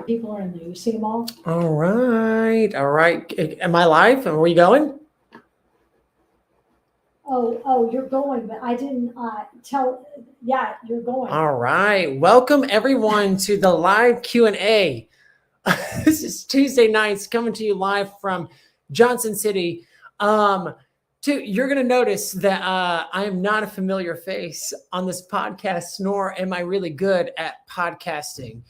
People are in there. You see them all? All right. All right. Am I live? Are we going? Oh, you're going, but I didn't tell. Yeah, you're going. All right. Welcome everyone to the live Q&A. This is Tuesday nights coming to you live from Johnson City. You're going to notice that I am not a familiar face on this podcast, nor am I really good at podcasting.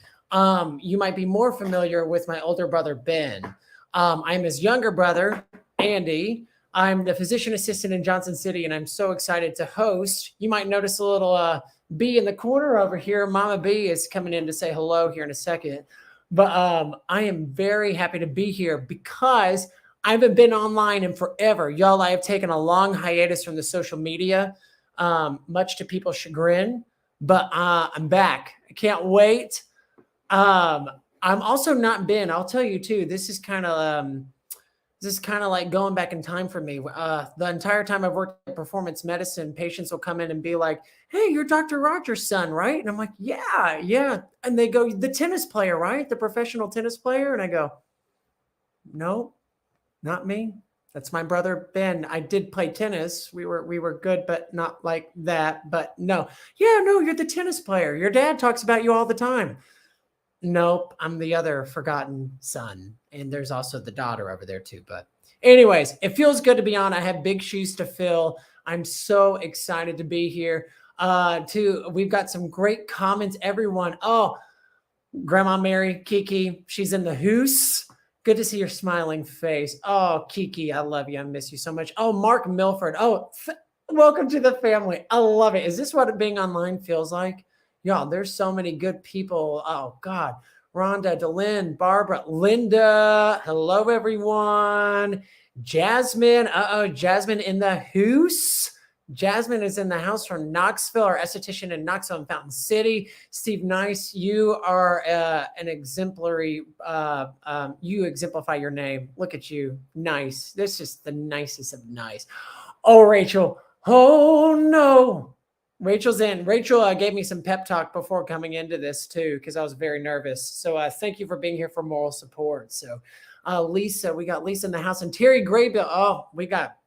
You might be more familiar with my older brother, Ben. I'm his younger brother, Andy. I'm the physician assistant in Johnson City, and I'm so excited to host. You might notice a little bee in the corner over here. Mama Bee is coming in to say hello here in a second. But I am very happy to be here because I haven't been online in forever. Y'all, I have taken a long hiatus from the social media, much to people's chagrin, but I'm back. I can't wait. I'm also not been, I'll tell you too, this is kind of like going back in time for me. The entire time I've worked in performance medicine, patients will come in and be like, "Hey, you're Dr. Rogers' son, right?" And I'm like, yeah. And they go, "The tennis player, right? The professional tennis player?" And I go, "No, not me. That's my brother, Ben. I did play tennis. We were good, but not like that. But no, yeah, no, you're the tennis player. Your dad talks about you all the time." Nope, I'm the other forgotten son. And there's also the daughter over there too. But anyways, it feels good to be on. I have big shoes to fill. I'm so excited to be here. We've got some great comments, everyone. Oh, Grandma Mary, Kiki, she's in the hoose. Good to see your smiling face. Oh, Kiki, I love you. I miss you so much. Oh, Mark Milford. Oh, welcome to the family. I love it. Is this what being online feels like? Y'all, there's so many good people. Oh, God. Rhonda, Delynn, Barbara, Linda. Hello, everyone. Jasmine. Jasmine in the house. Jasmine is in the house from Knoxville, our esthetician in Knoxville and Fountain City. Steve Nice, you are an exemplary, you exemplify your name. Look at you. Nice. This is the nicest of nice. Oh, Rachel. Oh, no. Rachel's in. Rachel gave me some pep talk before coming into this too, because I was very nervous. So thank you for being here for moral support. So Lisa, we got Lisa in the house, and Terry Graybill. Oh, we got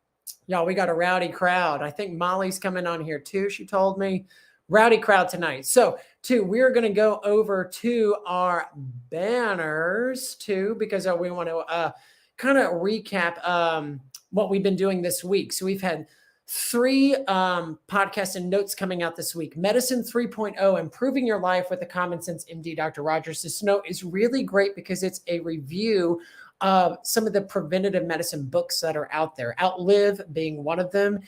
a rowdy crowd. I think Molly's coming on here too. She told me rowdy crowd tonight. So we're going to go over to our banners too, because we want to kind of recap what we've been doing this week. So we've had 3 podcasts and notes coming out this week. Medicine 3.0, Improving Your Life with a Common Sense MD, Dr. Rogers. This note is really great because it's a review of some of the preventative medicine books that are out there. Outlive being one of them.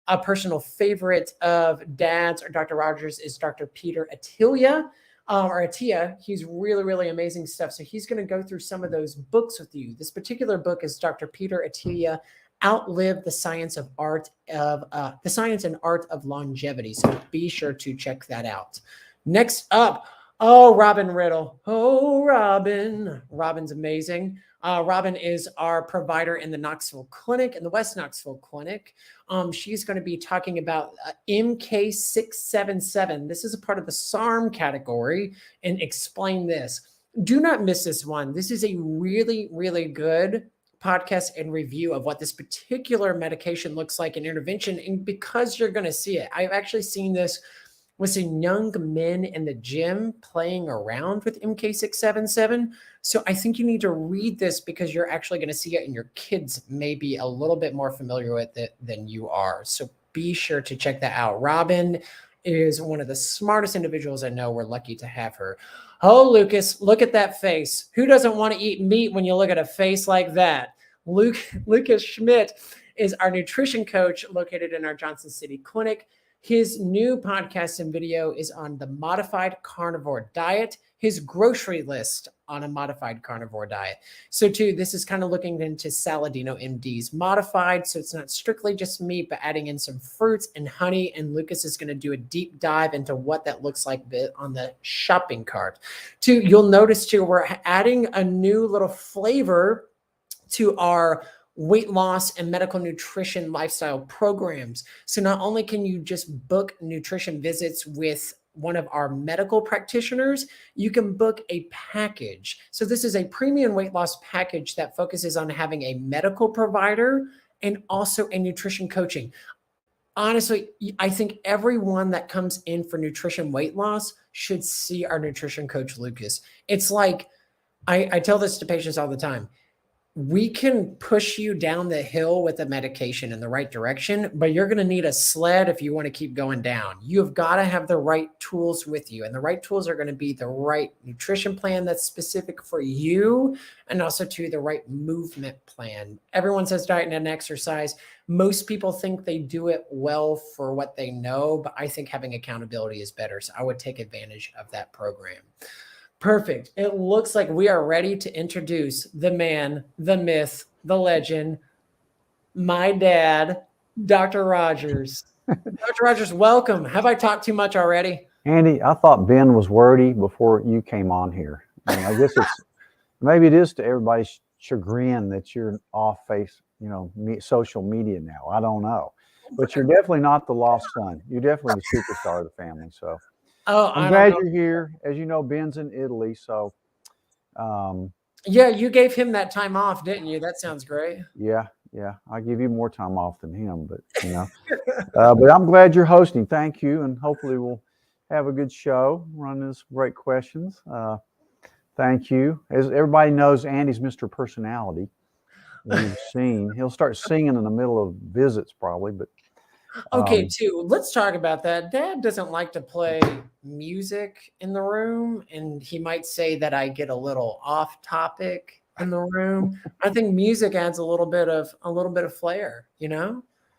A personal favorite of Dad's or Dr. Rogers is Dr. Peter Attia. He's really, really amazing stuff. So he's going to go through some of those books with you. This particular book is Dr. Peter Attia, Outlive the Science and Art of Longevity. So be sure to check that out. Next up, Robin Riddle. Oh, Robin. Robin's amazing. Robin is our provider in the Knoxville Clinic, in the West Knoxville Clinic. She's going to be talking about MK677. This is a part of the SARM category, and explain this. Do not miss this one. This is a really, really good podcast and review of what this particular medication looks like in intervention. And because you're going to see it, I've actually seen this with some young men in the gym playing around with MK677. So I think you need to read this because you're actually going to see it, and your kids may be a little bit more familiar with it than you are. So be sure to check that out. Robin is one of the smartest individuals I know. We're lucky to have her. Oh, Lucas, look at that face. Who doesn't want to eat meat when you look at a face like that? Lucas Schmidt is our nutrition coach located in our Johnson City Clinic. His new podcast and video is on the modified carnivore diet, his grocery list on a modified carnivore diet. So this is kind of looking into Saladino MD's modified. So it's not strictly just meat, but adding in some fruits and honey. And Lucas is going to do a deep dive into what that looks like on the shopping cart. You'll notice we're adding a new little flavor to our weight loss and medical nutrition lifestyle programs. So not only can you just book nutrition visits with one of our medical practitioners, you can book a package. So this is a premium weight loss package that focuses on having a medical provider and also a nutrition coaching. Honestly, I think everyone that comes in for nutrition weight loss should see our nutrition coach, Lucas. It's like, I tell this to patients all the time. We can push you down the hill with the medication in the right direction, but you're going to need a sled if you want to keep going down. You've got to have the right tools with you, and the right tools are going to be the right nutrition plan that's specific for you, and also to the right movement plan. Everyone says diet and exercise. Most people think they do it well for what they know, but I think having accountability is better. So I would take advantage of that program. Perfect. It looks like we are ready to introduce the man, the myth, the legend, my dad, Dr. Rogers. Dr. Rogers, welcome. Have I talked too much already? Andy, I thought Ben was wordy before you came on here. And I guess maybe it is to everybody's chagrin that you're off social media now. I don't know, but you're definitely not the lost son. You're definitely the superstar of the family. So. I'm glad you're here. As you know, Ben's in Italy, so. Yeah, you gave him that time off, didn't you? That sounds great. Yeah. I give you more time off than him, but but I'm glad you're hosting. Thank you, and hopefully we'll have a good show. Running some great questions. Thank you. As everybody knows, Andy's Mr. Personality. You've seen. He'll start singing in the middle of visits, probably, but. Okay, let's talk about that. Dad doesn't like to play music in the room, and he might say that I get a little off topic in the room. I think music adds a little bit of flair,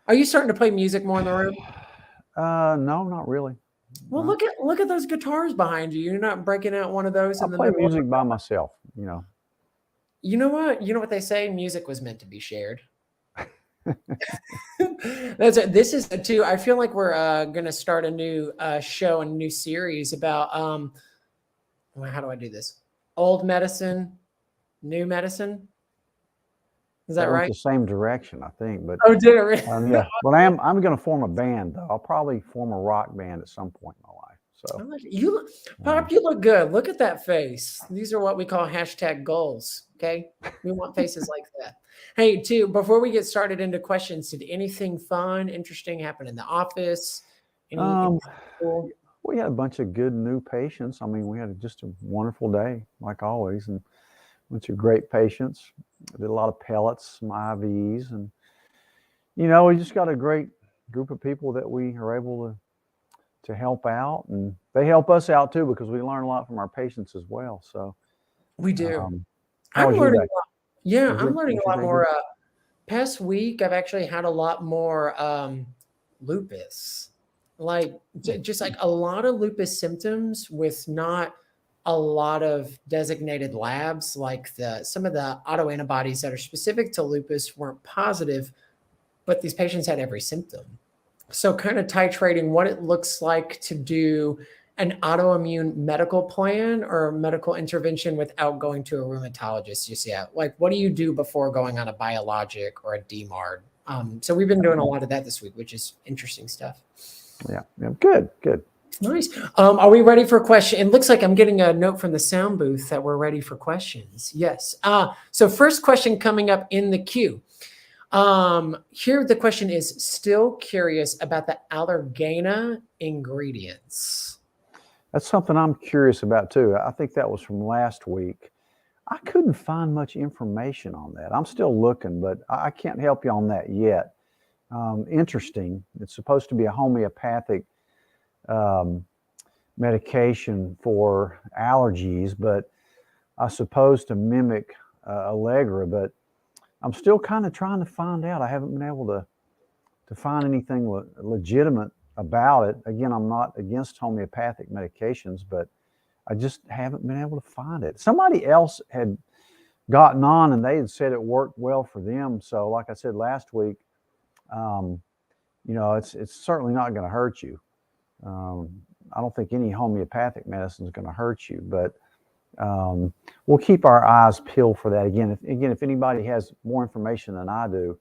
Are you starting to play music more in the room? No, not really. Well, look at those guitars behind you. You're not breaking out one of those. I play music by myself, You know what? You know what they say? Music was meant to be shared. This is too. I feel like we're going to start a new show and a new series about how do I do this? Old medicine, new medicine. Is that right? The same direction, I think. But did it really? Yeah. But I'm going to form a band, though. I'll probably form a rock band at some point in my life. So Pop, you look good. Look at that face. These are what we call #goals. Okay, we want faces like that. Hey, before we get started into questions, did anything fun, interesting happen in the office? Cool? We had a bunch of good new patients. I mean, we had just a wonderful day, like always, and a bunch of great patients. I did a lot of pellets, some IVs, and we just got a great group of people that we are able to help out, and they help us out too, because we learn a lot from our patients as well. So we do. I'm learning a lot. Yeah, I'm learning a lot more. Past week, I've actually had a lot more lupus, just like a lot of lupus symptoms with not a lot of designated labs. Like some of the autoantibodies that are specific to lupus weren't positive, but these patients had every symptom. So kind of titrating what it looks like to do an autoimmune medical plan or medical intervention without going to a rheumatologist. You see, like, what do you do before going on a biologic or a DMARD? So we've been doing a lot of that this week, which is interesting stuff. Yeah. Good. Nice. Are we ready for questions? It looks like I'm getting a note from the sound booth that we're ready for questions. Yes. So first question coming up in the queue. Here the question is, still curious about the Allegra Ingredients. That's something I'm curious about too. I think that was from last week. I couldn't find much information on that. I'm still looking, but I can't help you on that yet. Interesting. It's supposed to be a homeopathic medication for allergies, but I suppose to mimic Allegra, but I'm still kind of trying to find out. I haven't been able to find anything legitimate about it. Again, I'm not against homeopathic medications, but I just haven't been able to find it. Somebody else had gotten on and they had said it worked well for them. So like I said last week, it's certainly not going to hurt you. I don't think any homeopathic medicine is going to hurt you, but we'll keep our eyes peeled for that. Again, if anybody has more information than I do,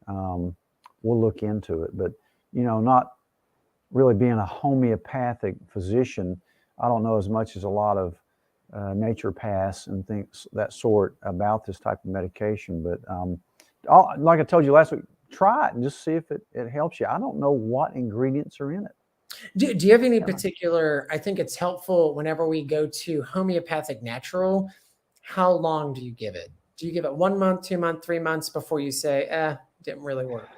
we'll look into it. But really being a homeopathic physician, I don't know as much as a lot of naturopaths and things that sort about this type of medication. But like I told you last week, try it and just see if it helps you. I don't know what ingredients are in it. Do you have any particular, I think it's helpful whenever we go to homeopathic natural, how long do you give it? Do you give it 1 month, 2 months, 3 months before you say, didn't really work?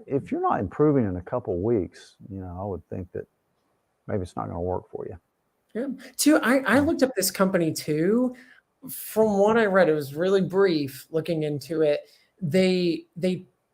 If you're not improving in a couple of weeks, I would think that maybe it's not going to work for you. Yeah. I looked up this company too. From what I read, it was really brief looking into it. They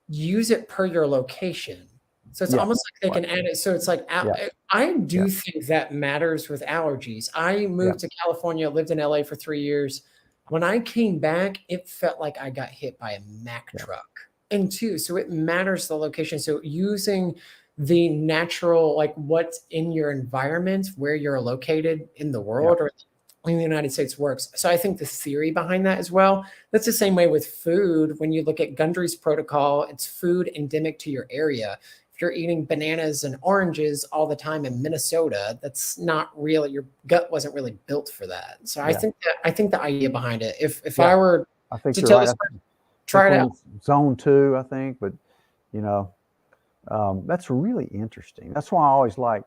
use it per your location. So it's almost like they can add it. So it's like, I do think that matters with allergies. I moved to California, lived in LA for 3 years. When I came back, it felt like I got hit by a Mack truck. And so it matters the location. So using the natural, like what's in your environment, where you're located in the world or in the United States works. So I think the theory behind that as well, that's the same way with food. When you look at Gundry's protocol, it's food endemic to your area. If you're eating bananas and oranges all the time in Minnesota, that's not real. Your gut wasn't really built for that. So I think the idea behind it, if I were to tell this person, try it out. Zone 2, I think, but that's really interesting. That's why I always like,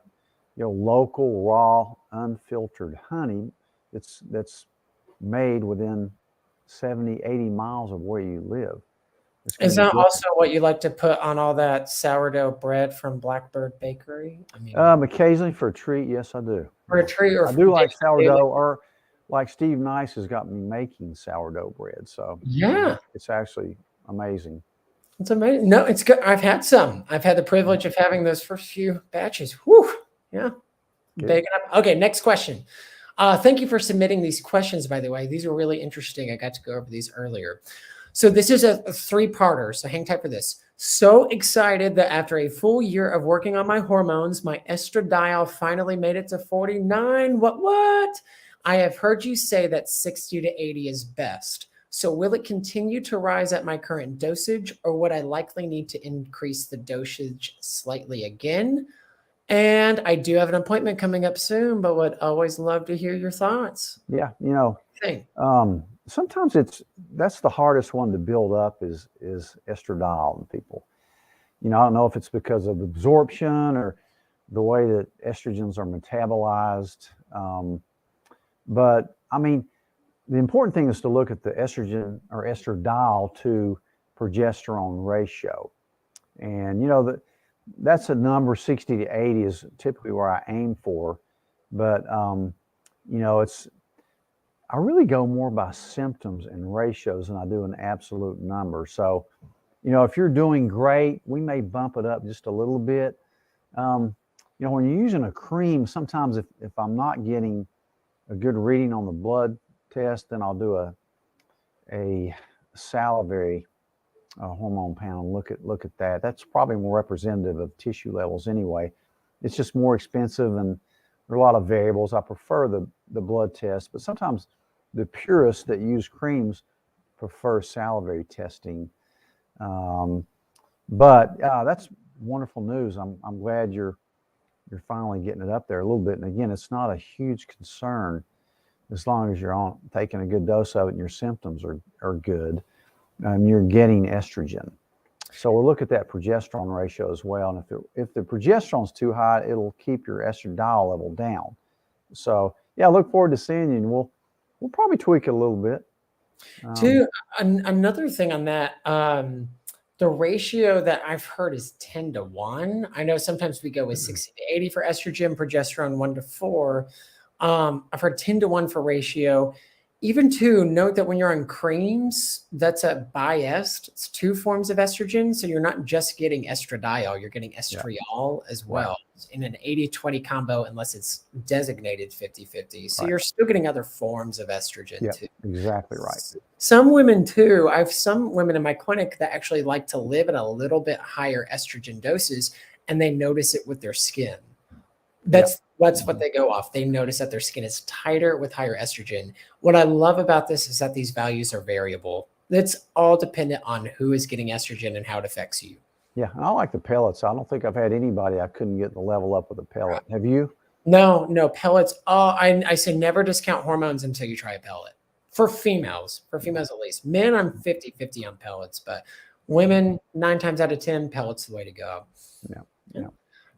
local, raw, unfiltered honey that's made within 70, 80 miles of where you live. Is that also what you like to put on all that sourdough bread from Blackbird Bakery? I mean, occasionally for a treat, yes, I do. For a treat, or I do like sourdough, or like Steve Nice has got me making sourdough bread. So it's actually amazing. It's amazing. No, it's good. I've had some. I've had the privilege of having those first few batches. Whew. Yeah. Big up. Okay, next question. Thank you for submitting these questions, by the way. These are really interesting. I got to go over these earlier. So this is a three-parter, so hang tight for this. So excited that after a full year of working on my hormones, my estradiol finally made it to 49. What? I have heard you say that 60 to 80 is best. So will it continue to rise at my current dosage, or would I likely need to increase the dosage slightly again? And I do have an appointment coming up soon, but would always love to hear your thoughts. Yeah, sometimes that's the hardest one to build up is estradiol in people. I don't know if it's because of absorption or the way that estrogens are metabolized. But I mean, the important thing is to look at the estrogen or estradiol to progesterone ratio. And, that's a number 60 to 80 is typically where I aim for. But, I really go more by symptoms and ratios than I do an absolute number. So, if you're doing great, we may bump it up just a little bit. When you're using a cream, sometimes if I'm not getting a good reading on the blood test, then I'll do a salivary hormone panel and look at that. That's probably more representative of tissue levels anyway. It's just more expensive and there are a lot of variables. I prefer the blood test, but sometimes the purists that use creams prefer salivary testing. But that's wonderful news. I'm glad you're finally getting it up there a little bit. And again, it's not a huge concern as long as you're taking a good dose of it and your symptoms are good. You're getting estrogen. So we'll look at that progesterone ratio as well. And if the progesterone's too high, it'll keep your estradiol level down. So yeah, I look forward to seeing you, and we'll probably tweak it a little bit. Another thing on that, the ratio that I've heard is 10 to 1. I know sometimes we go with 60 to 80 for estrogen, progesterone 1 to 4. I've heard 10 to 1 for ratio. Even too, note that when you're on creams, that's a biased. It's 2 forms of estrogen. So you're not just getting estradiol, you're getting estriol as well in an 80-20 combo, unless it's designated 50-50. So you're still getting other forms of estrogen too. Exactly right. Some women too, I have some women in my clinic that actually like to live at a little bit higher estrogen doses, and they notice it with their skin. That's what they go off. They notice that their skin is tighter with higher estrogen. What I love about this is that these values are variable. It's all dependent on who is getting estrogen and how it affects you. Yeah, and I like the pellets. I don't think I've had anybody I couldn't get the level up with a pellet. Have you? No, pellets. Oh, I say never discount hormones until you try a pellet. For females at least. Men, I'm 50-50 on pellets, but women, 9 times out of 10, pellets the way to go. Yeah.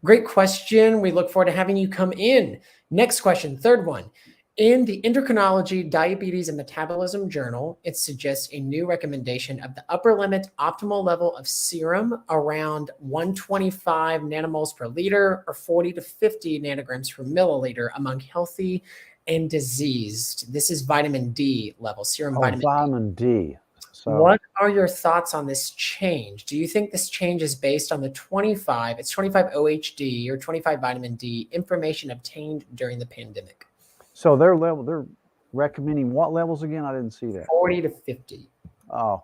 Great question. We look forward to having you come in. Next question, third one. In the Endocrinology, Diabetes, and Metabolism Journal, it suggests a new recommendation of the upper limit optimal level of serum around 125 nanomoles per liter or 40 to 50 nanograms per milliliter among healthy and diseased. This is vitamin D level, serum vitamin D. So what are your thoughts on this change? Do you think this change is based on the 25 OHD or 25 vitamin D information obtained during the pandemic? So they're recommending what levels again? I didn't see that. 40 to 50. Oh,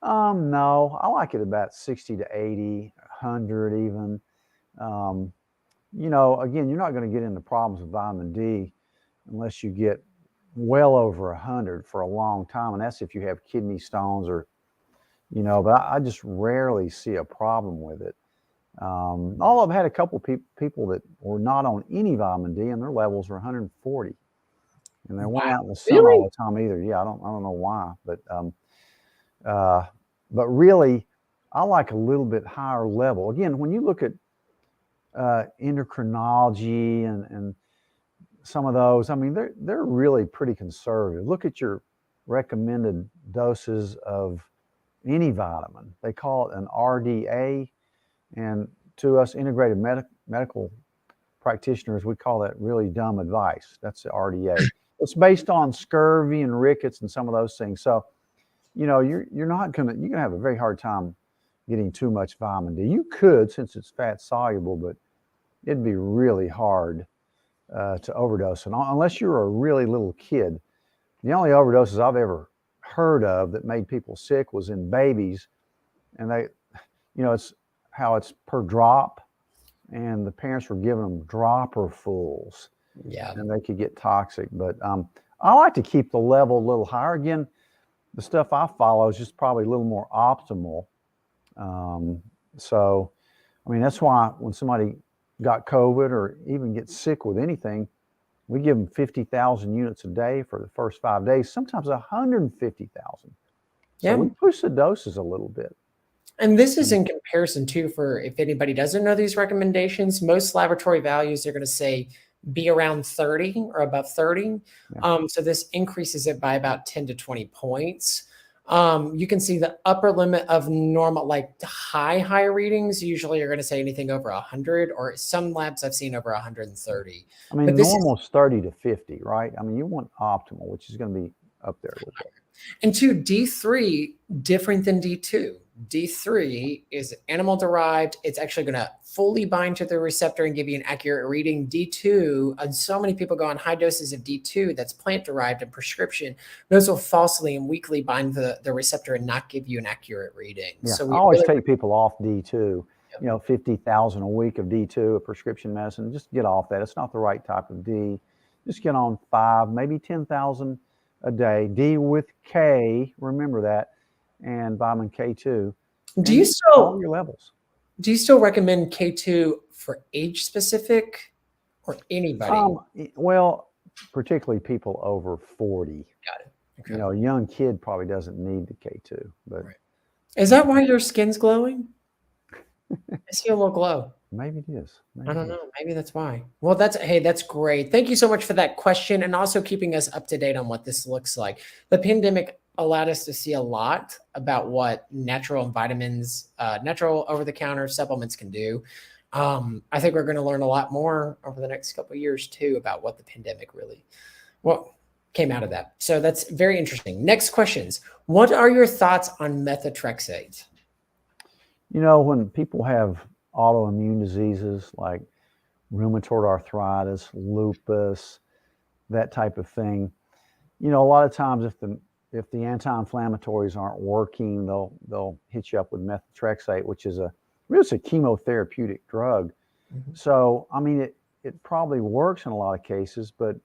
no, I like it about 60 to 80, 100 even. Again, you're not going to get into problems with vitamin D unless you get well over 100 for a long time. And that's if you have kidney stones but I just rarely see a problem with it. Although I've had a couple people that were not on any vitamin D and their levels were 140, and they weren't out in the sun all the time either. Yeah, I don't know why, but really, I like a little bit higher level. Again, when you look at endocrinology and some of those, I mean, they're really pretty conservative. Look at your recommended doses of any vitamin. They call it an RDA. And to us integrated medical practitioners, we call that really dumb advice. That's the RDA. It's based on scurvy and rickets and some of those things. So, you're going to have a very hard time getting too much vitamin D. You could, since it's fat soluble, but it'd be really hard to overdose. And unless you're a really little kid, the only overdoses I've ever heard of that made people sick was in babies. And it's how it's per drop, and the parents were giving them dropperfuls. Yeah. And they could get toxic. But I like to keep the level a little higher. Again, the stuff I follow is just probably a little more optimal. So, I mean, that's why when somebody got COVID or even gets sick with anything, we give them 50,000 units a day for the first 5 days, sometimes 150,000. So we push the doses a little bit. And this is in comparison too, for if anybody doesn't know these recommendations, most laboratory values are going to say be around 30 or above 30. Yeah. So this increases it by about 10 to 20 points. You can see the upper limit of normal, like high readings usually are going to say anything over 100, or some labs I've seen over 130. I mean, normal is 30 to 50, right? I mean, you want optimal, which is going to be up there with it. And D3, different than D2. D3 is animal derived. It's actually going to fully bind to the receptor and give you an accurate reading. D2, and so many people go on high doses of D2 that's plant derived and prescription. Those will falsely and weakly bind the receptor and not give you an accurate reading. Yeah, So I always take people off D2. Yep. 50,000 a week of D2, a prescription medicine. Just get off that. It's not the right type of D. Just get on 5, maybe 10,000 a day. D with K, remember that, and vitamin K2. Do you still your levels? Do you still recommend K2 for age specific or anybody? Well, particularly people over 40. Got it. Okay. A young kid probably doesn't need the K2. But right. Is that why your skin's glowing? I see a little glow. Maybe it is. I don't know. Maybe that's why. Well, that's great. Thank you so much for that question, and also keeping us up to date on what this looks like. The pandemic allowed us to see a lot about what natural vitamins, natural over-the-counter supplements can do. I think we're going to learn a lot more over the next couple of years too about what the pandemic really, came out of that. So that's very interesting. Next questions. What are your thoughts on methotrexate? When people have autoimmune diseases like rheumatoid arthritis, lupus, that type of thing, a lot of times if the anti-inflammatories aren't working, they'll hit you up with methotrexate, which is a chemotherapeutic drug. Mm-hmm. So, I mean, it probably works in a lot of cases, but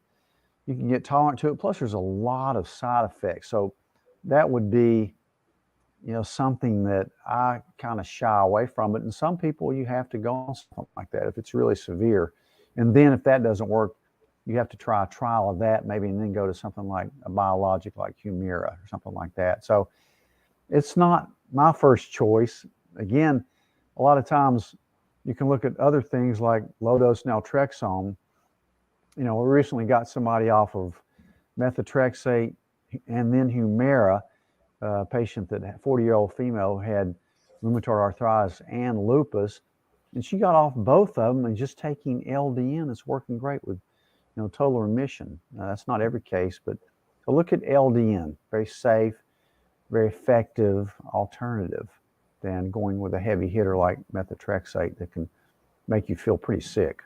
you can get tolerant to it. Plus, there's a lot of side effects. So that would be something that I kind of shy away from it. And some people, you have to go on something like that if it's really severe. And then if that doesn't work, you have to try a trial of that maybe, and then go to something like a biologic like Humira or something like that. So it's not my first choice. Again, a lot of times you can look at other things like low-dose naltrexone. We recently got somebody off of methotrexate and then Humira, a patient that 40-year-old female had rheumatoid arthritis and lupus, and she got off both of them and just taking LDN is working great with total remission. That's not every case, but so look at LDN, very safe, very effective alternative than going with a heavy hitter like methotrexate that can make you feel pretty sick.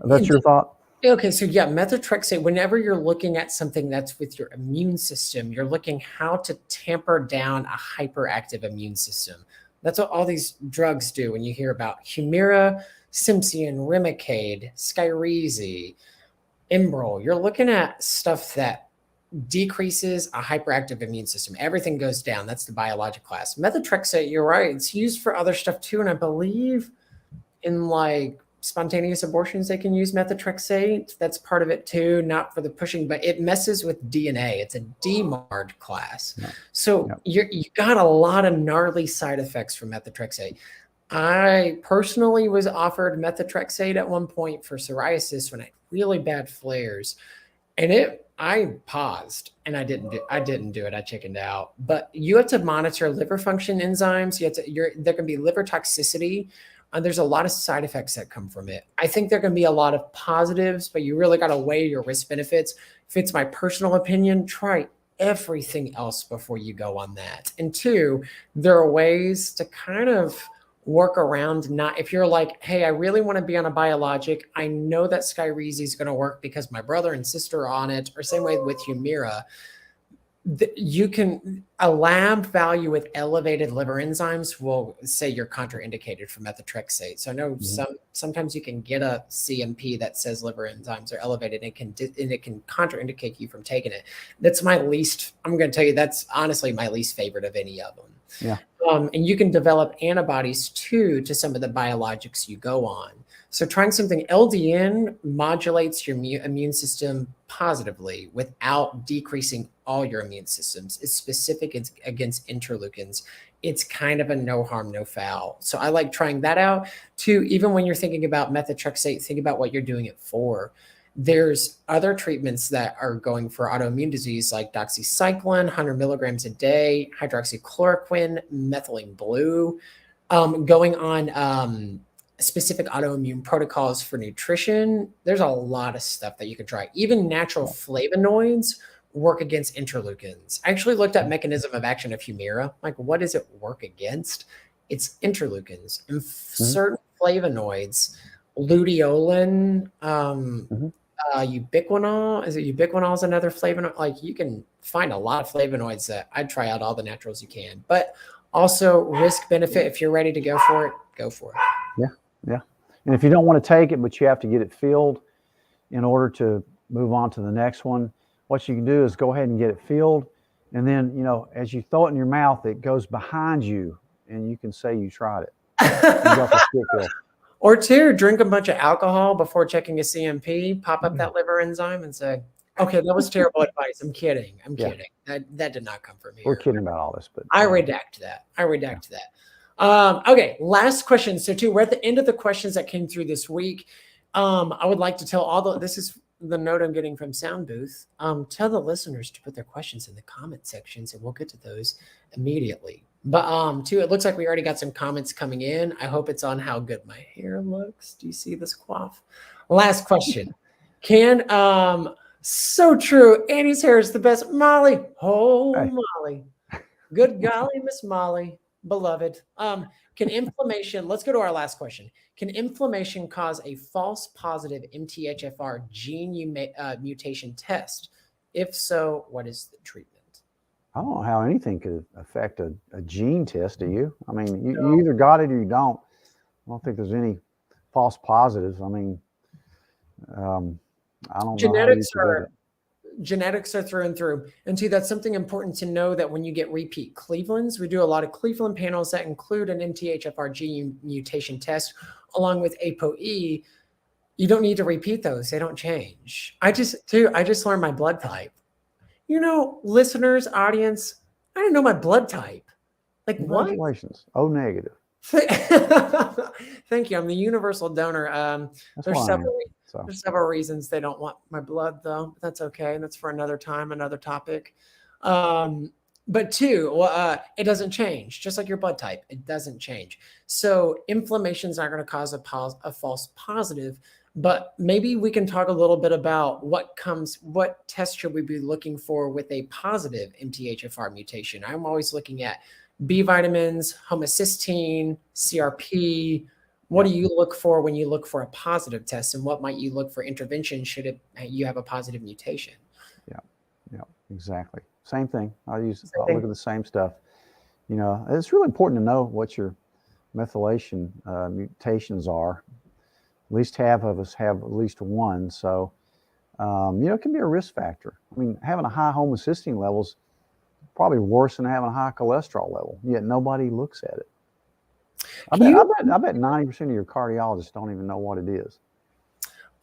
That's your thought? Okay, so yeah, methotrexate, whenever you're looking at something that's with your immune system, you're looking how to tamper down a hyperactive immune system. That's what all these drugs do. When you hear about Humira, Simpcian, Remicade, Skyrizi, Enbrel, you're looking at stuff that decreases a hyperactive immune system. Everything goes down. That's the biologic class. Methotrexate, you're right, it's used for other stuff too. And I believe in like spontaneous abortions, they can use methotrexate. That's part of it too, not for the pushing, but it messes with DNA. It's a DMARD class. Yeah. So you got a lot of gnarly side effects from methotrexate. I personally was offered methotrexate at one point for psoriasis when I had really bad flares, and I paused and I didn't do it. I chickened out. But you have to monitor liver function enzymes. There can be liver toxicity. There's a lot of side effects that come from it. I think there can be a lot of positives, but you really got to weigh your risk benefits. If it's my personal opinion, try everything else before you go on that. And two, there are ways to kind of work around if you're like, hey, I really want to be on a biologic. I know that Skyrizi is going to work because my brother and sister are on it, or same way with Humira. A lab value with elevated liver enzymes will say you're contraindicated for methotrexate. So I know sometimes you can get a CMP that says liver enzymes are elevated and it can contraindicate you from taking it. That's I'm going to tell you, that's honestly my least favorite of any of them. Yeah. And you can develop antibodies too to some of the biologics you go on. So trying something, LDN modulates your immune system positively without decreasing all your immune systems. It's specific against interleukins. It's kind of a no harm, no foul. So I like trying that out too. Even when you're thinking about methotrexate, think about what you're doing it for. There's other treatments that are going for autoimmune disease like doxycycline, 100 milligrams a day, hydroxychloroquine, methylene blue, going on specific autoimmune protocols for nutrition. There's a lot of stuff that you can try. Even natural flavonoids work against interleukins. I actually looked at mechanism of action of Humira. Like, what does it work against? It's interleukins and certain flavonoids, luteolin, ubiquinol. Is it ubiquinol is another flavonoid? Like, you can find a lot of flavonoids that I'd try out all the naturals you can, but also risk benefit. If you're ready to go for it, go for it. Yeah. And if you don't want to take it, but you have to get it filled in order to move on to the next one, what you can do is go ahead and get it filled. And then, as you throw it in your mouth, it goes behind you and you can say you tried it. You got the stick fill. Or two, drink a bunch of alcohol before checking a CMP, pop up that liver enzyme and say, okay, that was terrible advice. I'm kidding. Kidding. That did not come from here. We're kidding about all this, but I redact that. Okay, last question. So too, we're at the end of the questions that came through this week. I would like to tell this is the note I'm getting from Sound Booth. Tell the listeners to put their questions in the comment sections and we'll get to those immediately. But too, it looks like we already got some comments coming in. I hope it's on how good my hair looks. Do you see this coif? Last question. So true. Annie's hair is the best. Molly. Oh, hey. Molly. Good golly, Miss Molly. Beloved. Can inflammation, let's go to our last question. Can inflammation cause a false positive MTHFR gene mutation test? If so, what is the treatment? I don't know how anything could affect a gene test, do you? I mean, you either got it or you don't. I don't think there's any false positives. I mean, I don't know. genetics are through and through. And two, that's something important to know, that when you get repeat Clevelands, we do a lot of Cleveland panels that include an MTHFR gene mutation test along with ApoE. You don't need to repeat those. They don't change. I just learned my blood type. Listeners, audience, I didn't know my blood type. Like, what? Congratulations. O negative. Thank you. I'm the universal donor. There's several reasons they don't want my blood, though. But that's okay. That's for another time, another topic. But two, it doesn't change. Just like your blood type, it doesn't change. So inflammation is not going to cause a false positive. But maybe we can talk a little bit about what test should we be looking for with a positive MTHFR mutation. I'm always looking at B vitamins, homocysteine, CRP. What do you look for when you look for a positive test, and what might you look for intervention should you have a positive mutation? Yeah, exactly. Same thing. I'll look at the same stuff. It's really important to know what your methylation mutations are. At least half of us have at least one. So, it can be a risk factor. I mean, having a high homocysteine levels probably worse than having a high cholesterol level, yet nobody looks at it. I bet 90% of your cardiologists don't even know what it is.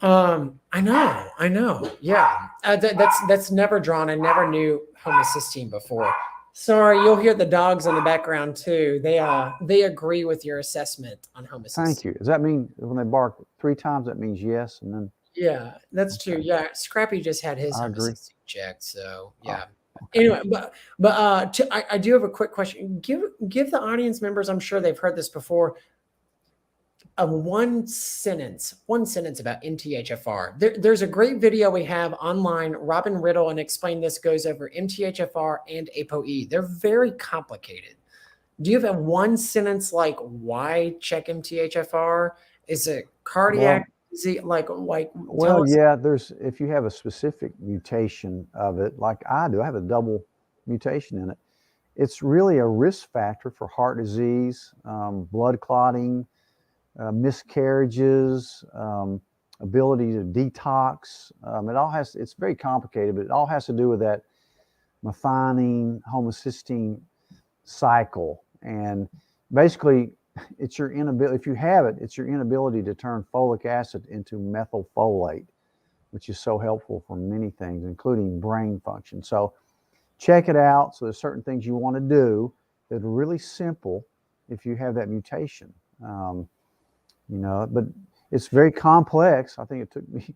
I know. Yeah. That's never drawn. I never knew homocysteine before. Sorry, you'll hear the dogs in the background too. They agree with your assessment on homocysteine. Thank you. Does that mean when they bark 3 times, that means yes? And then. Yeah, that's true. Yeah. Scrappy just had his homocysteine checked. So yeah. Okay. Anyway, but I do have a quick question. Give the audience members, I'm sure they've heard this before, one sentence about MTHFR. There's a great video we have online. Robin Riddle and Explain This goes over MTHFR and ApoE. They're very complicated. Do you have one sentence like why check MTHFR? Is it cardiac? Is it like? Well, yeah. If you have a specific mutation of it, like I do, I have a double mutation in it. It's really a risk factor for heart disease, blood clotting, miscarriages, ability to detox. It's very complicated, but it all has to do with that methionine, homocysteine cycle. And basically, it's your inability, if you have it, it's your inability to turn folic acid into methylfolate, which is so helpful for many things, including brain function. So check it out. So there's certain things you want to do that are really simple if you have that mutation. But it's very complex. I think it took me,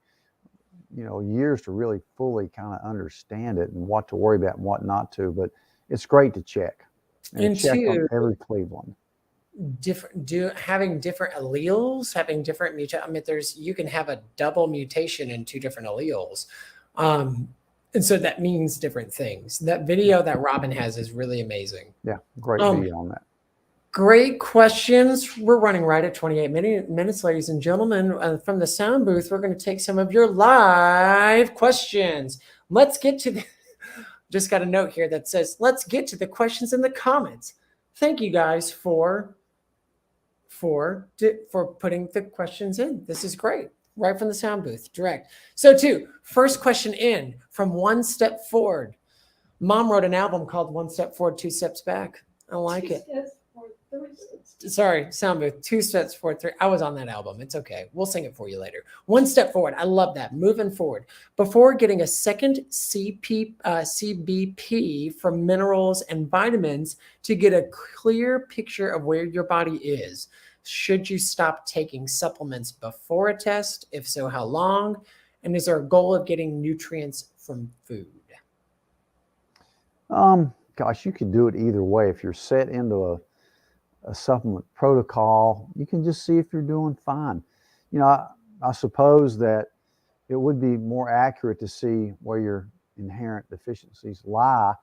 years to really fully kind of understand it and what to worry about and what not to, but it's great to check. And check on every Cleveland. Having different alleles, having different mutation. I mean, you can have a double mutation in 2 different alleles. And so that means different things. That video that Robin has is really amazing. Yeah, great video on that. Great questions. We're running right at 28 minutes, ladies and gentlemen. From the sound booth, we're going to take some of your live questions. Let's get to just got a note here that says, let's get to the questions in the comments. Thank you guys for putting the questions in. This is great. Right from the sound booth, direct. So first question in from One Step Forward. Mom wrote an album called One Step Forward, 2 Steps Back. I like it. Sorry, sound booth, 2 steps forward, 3. I was on that album. It's okay. We'll sing it for you later. 1 step forward. I love that. Moving forward. Before getting a second CBP for minerals and vitamins to get a clear picture of where your body is, should you stop taking supplements before a test? If so, how long? And is there a goal of getting nutrients from food? Gosh, you could do it either way. If you're set into a supplement protocol, you can just see if you're doing fine. I suppose that it would be more accurate to see where your inherent deficiencies lie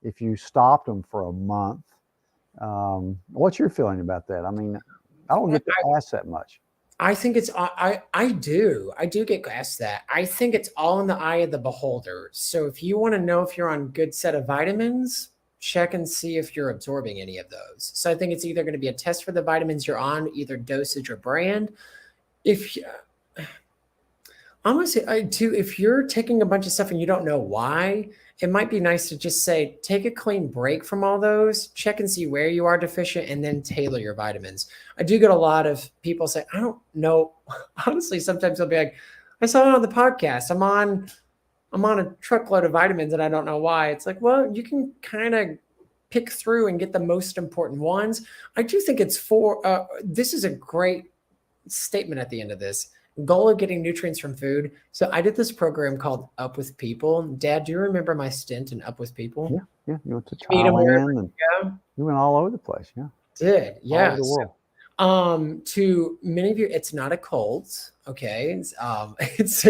if you stopped them for a month. What's your feeling about that? I mean, I don't get asked that much. I think it's, I do get asked that. I think it's all in the eye of the beholder. So if you want to know if you're on a good set of vitamins, check and see if you're absorbing any of those. So I think it's either going to be a test for the vitamins you're on, either dosage or brand. Honestly, too, if you're taking a bunch of stuff and you don't know why, it might be nice to just say, take a clean break from all those, check and see where you are deficient, and then tailor your vitamins. I do get a lot of people say, I don't know. Honestly, sometimes they'll be like, I saw it on the podcast. I'm on a truckload of vitamins and I don't know why. It's like, well, you can kind of pick through and get the most important ones. I do think this is a great statement at the end of this goal of getting nutrients from food. So I did this program called Up with People. Dad, do you remember my stint in Up with People? Yeah. You went to Meet 'em wherever Thailand and you go. you went all over the place. Yeah. Did All over yeah. the world. To many of you, it's not a cult. Okay. It's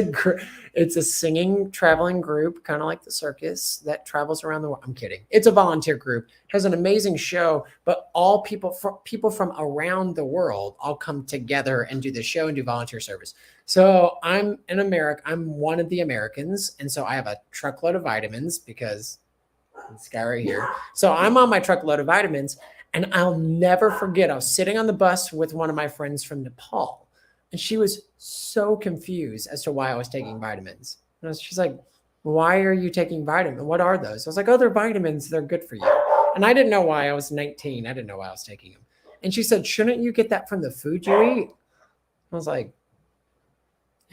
a singing traveling group, kind of like the circus that travels around the world. I'm kidding. It's a volunteer group, has an amazing show, but all people from around the world all come together and do the show and do volunteer service. So I'm in America. I'm one of the Americans. And so I have a truckload of vitamins because this guy right here. So I'm on my truckload of vitamins. And I'll never forget, I was sitting on the bus with one of my friends from Nepal, and she was so confused as to why I was taking vitamins. She's like, why are you taking vitamins? What are those? I was like, oh, they're vitamins. They're good for you. And I didn't know why. I was 19. I didn't know why I was taking them. And she said, shouldn't you get that from the food you eat? I was like,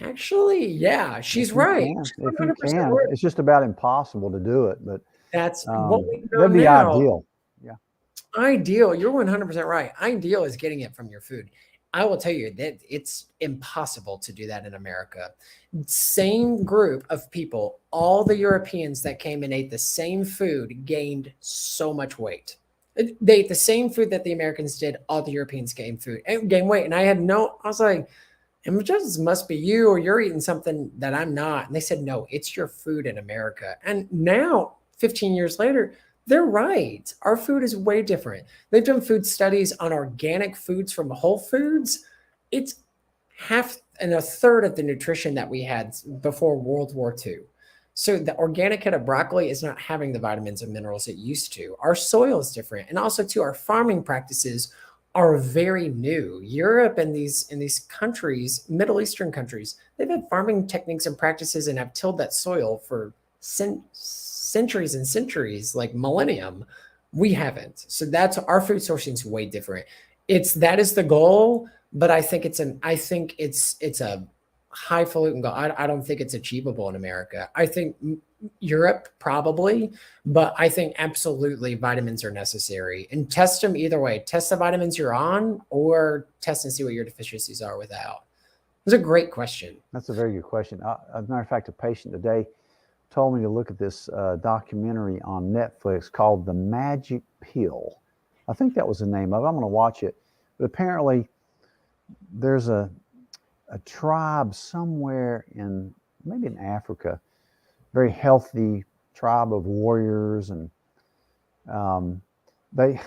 actually, yeah, she's right. If you can. It's just about impossible to do it, but that's what we know that'd be now. ideal. Ideal, you're 100% right. Ideal is getting it from your food. I will tell you that it's impossible to do that in America. Same group of people, all the Europeans that came and ate the same food gained so much weight. They ate the same food that the Americans did. All the Europeans gained weight. And I was like, it just must be you, or you're eating something that I'm not. And they said, no, it's your food in America. And now 15 years later, they're right. Our food is way different. They've done food studies on organic foods from Whole Foods. It's half and a third of the nutrition that we had before World War II. So the organic head of broccoli is not having the vitamins and minerals it used to. Our soil is different. And also too, our farming practices are very new. Europe and these countries, Middle Eastern countries, they've had farming techniques and practices and have tilled that soil for centuries and centuries, like millennium. We haven't. So that's our food sourcing is way different. That is the goal, but I think it's a highfalutin goal. I don't think it's achievable in America. I think Europe probably, but I think absolutely vitamins are necessary, and test them either way. Test the vitamins you're on, or test and see what your deficiencies are without. It's a great question. That's a very good question. As a matter of fact, a patient today told me to look at this documentary on Netflix called The Magic Pill. I think that was the name of it. I'm going to watch it. But apparently there's a tribe somewhere maybe in Africa, very healthy tribe of warriors. And they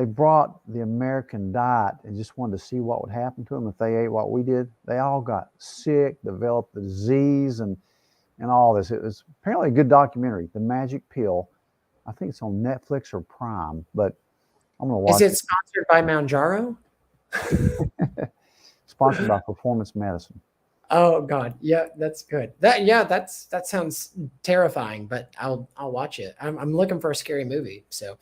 brought the American diet and just wanted to see what would happen to them if they ate what we did. They all got sick, developed the disease, and all this. It was apparently a good documentary, The Magic Pill. I think it's on Netflix or Prime, but I'm going to watch it. Is it sponsored by Mounjaro? Sponsored by Performance Medicine. Oh God. Yeah, that's good. That sounds terrifying, but I'll watch it. I'm looking for a scary movie. So,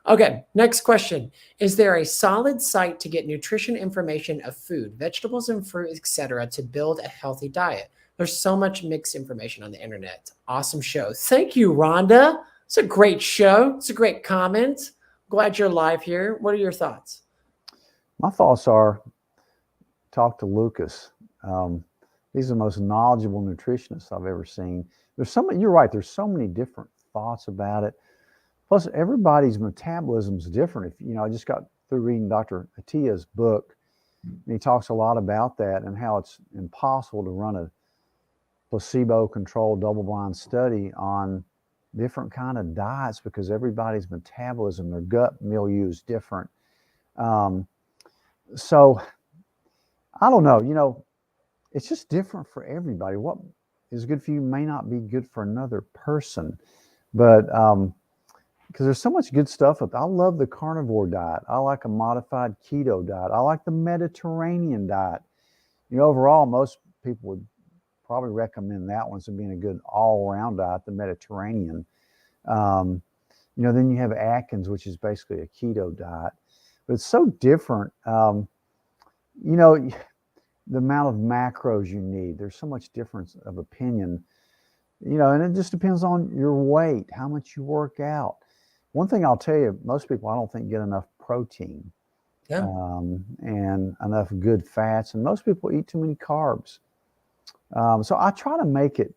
okay. Next question. Is there a solid site to get nutrition information of food, vegetables and fruit, etc., to build a healthy diet? There's so much mixed information on the internet. Awesome show. Thank you, Rhonda. It's a great show. It's a great comment. Glad you're live here. What are your thoughts? My thoughts are, talk to Lucas. He's the most knowledgeable nutritionist I've ever seen. You're right, there's so many different thoughts about it. Plus, everybody's metabolism is different. I just got through reading Dr. Atiya's book, and he talks a lot about that and how it's impossible to run a placebo-controlled double-blind study on different kind of diets because everybody's metabolism, their gut milieu is different. So I don't know, it's just different for everybody. What is good for you may not be good for another person, but because there's so much good stuff. I love the carnivore diet. I like a modified keto diet. I like the Mediterranean diet. Overall, most people would probably recommend that one as being a good all-around diet, the Mediterranean. Then you have Atkins, which is basically a keto diet, but it's so different. The amount of macros you need, there's so much difference of opinion, and it just depends on your weight, how much you work out. One thing I'll tell you, most people I don't think get enough protein. Yeah. And enough good fats, and most people eat too many carbs. So I try to make it